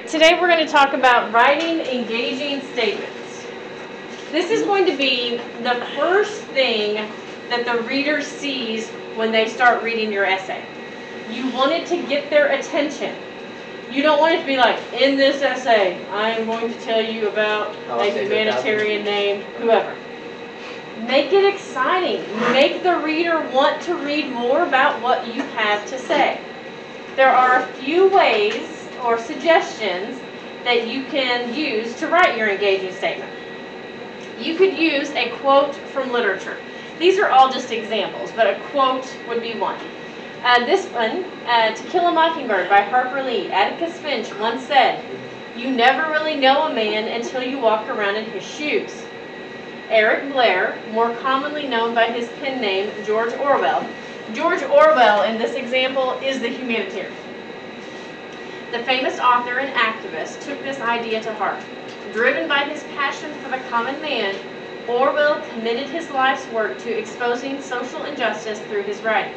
right, today we're going to talk about writing engaging statements. This is going to be the first thing that the reader sees when they start reading your essay. You want it to get their attention. You don't want it to be like, in this essay, I am going to tell you about a humanitarian named whoever. Make it exciting. Make the reader want to read more about what you have to say. There are a few ways or suggestions that you can use to write your engaging statement. You could use a quote from literature. These are all just examples, but a quote would be one. This one, To Kill a Mockingbird by Harper Lee. Atticus Finch once said, "You never really know a man until you walk around in his shoes." Eric Blair, more commonly known by his pen name George Orwell. George Orwell, in this example, is the humanitarian. The famous author and activist took this idea to heart. Driven by his passion for the common man, Orwell committed his life's work to exposing social injustice through his writing.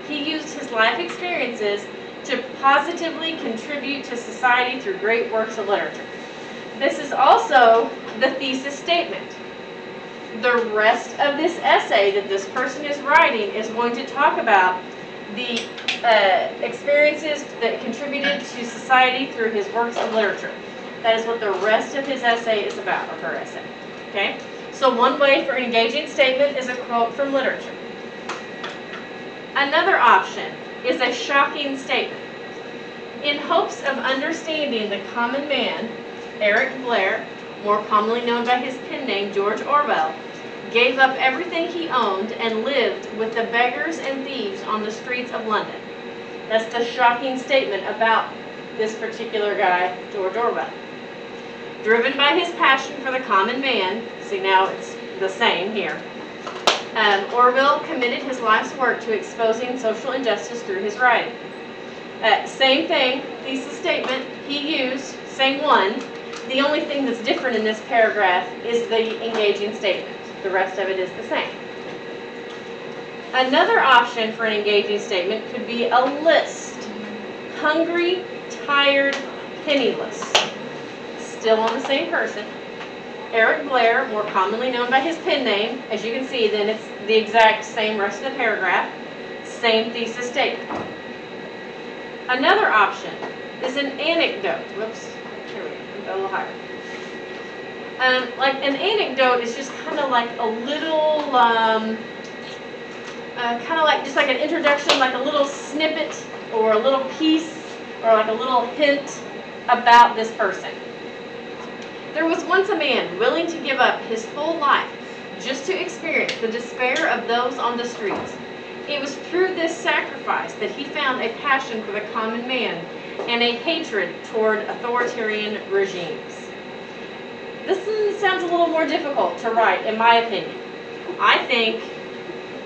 He used his life experiences to positively contribute to society through great works of literature. This is also the thesis statement. The rest of this essay that this person is writing is going to talk about the experiences that contributed to society through his works of literature. That is what the rest of his essay is about, or her essay. Okay? So one way for an engaging statement is a quote from literature. Another option is a shocking statement. In hopes of understanding the common man, Eric Blair, more commonly known by his pen name George Orwell, gave up everything he owned and lived with the beggars and thieves on the streets of London. That's the shocking statement about this particular guy, George Orwell. Driven by his passion for the common man, see now it's the same here, Orwell committed his life's work to exposing social injustice through his writing. Same thing, thesis statement, he used, same one. The only thing that's different in this paragraph is the engaging statement. The rest of it is the same. Another option for an engaging statement could be a list. Hungry, tired, penniless. Still on the same person. Eric Blair, more commonly known by his pen name. As you can see, then it's the exact same rest of the paragraph. Same thesis statement. Another option is an anecdote. Whoops. Here we go. Go a little higher. Like an anecdote is just kind of like a little, kind of like just like an introduction, like a little snippet or a little piece or like a little hint about this person. There was once a man willing to give up his whole life just to experience the despair of those on the streets. It was through this sacrifice that he found a passion for the common man and a hatred toward authoritarian regimes. This sounds a little more difficult to write, in my opinion. I think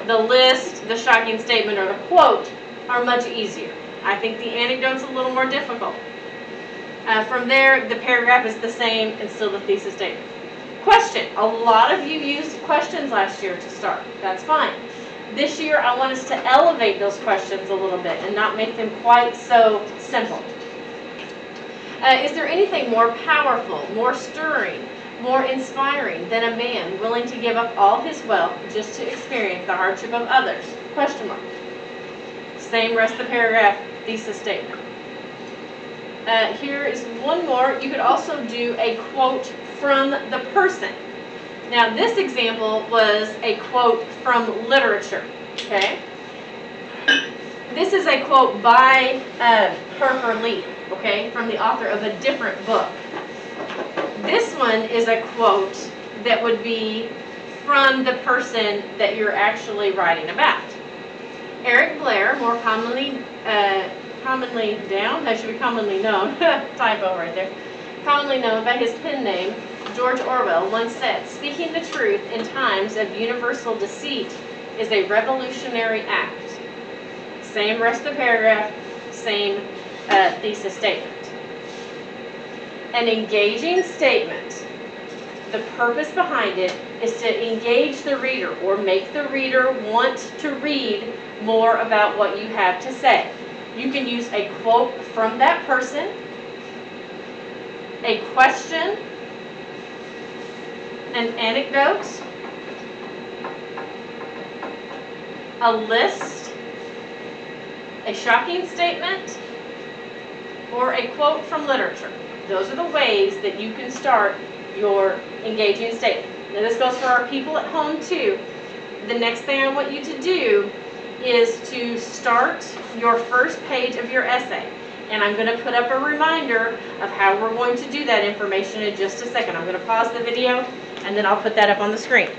the list, the shocking statement, or the quote are much easier. I think the anecdote's a little more difficult. From there, the paragraph is the same and still the thesis statement. Question. A lot of you used questions last year to start. That's fine. This year, I want us to elevate those questions a little bit and not make them quite so simple. Is there anything more powerful, more stirring, more inspiring than a man willing to give up all his wealth just to experience the hardship of others? Question mark. Same rest of the paragraph, thesis statement. Here is one more. You could also do a quote from the person. Now this example was a quote from literature. Okay. This is a quote by Harper Lee. Okay, from the author of a different book. This one is a quote that would be from the person that you're actually writing about. Eric Blair, more commonly known, typo right there, commonly known by his pen name, George Orwell, once said, "Speaking the truth in times of universal deceit is a revolutionary act." Same rest of the paragraph, same thesis statement. An engaging statement, the purpose behind it is to engage the reader or make the reader want to read more about what you have to say. You can use a quote from that person. a question, an anecdote, a list, a shocking statement, or a quote from literature. Those are the ways that you can start your engaging statement. Now this goes for our people at home too. The next thing I want you to do is to start your first page of your essay. And I'm going to put up a reminder of how we're going to do that information in just a second. I'm going to pause the video and then I'll put that up on the screen.